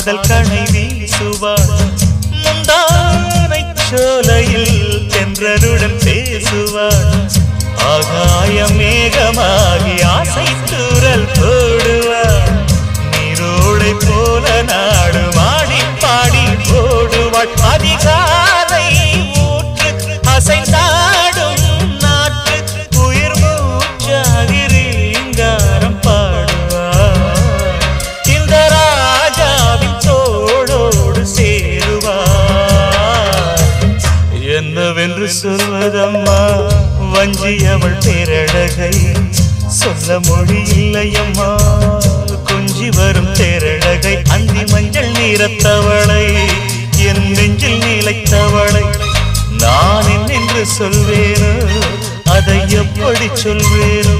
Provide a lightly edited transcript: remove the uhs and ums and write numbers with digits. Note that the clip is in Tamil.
காதல் கணை வீசுவாள் முந்தானை சோலையில் தென்றலுடன் பேசுவாள் ஆகாய மேகமாகி ஆசை தூரல் போடுவாள் நீரோடை போல நாடு மாடி பாடி போடுவாள் அதிகாலை ஊற்று அசைந்தாடும் நாட்டு உயிர் மூச்சாகி ரீங்காரம் பாடுவாள் இந்த ராஜாவின் தோளோடு சேருவாள் என்னவென்று சொல்வதம்மா வஞ்சி அவள் பேரழகை சொல்ல மொழி இல்லையம்மா கொஞ்சி வரும் தேரழகை அந்தி மஞ்சள் நீரத்தவளை என் நெஞ்சில் நிலைத்தவளை நான் என்னென்று சொல்வேனோ அதை எப்படி சொல்வேனோ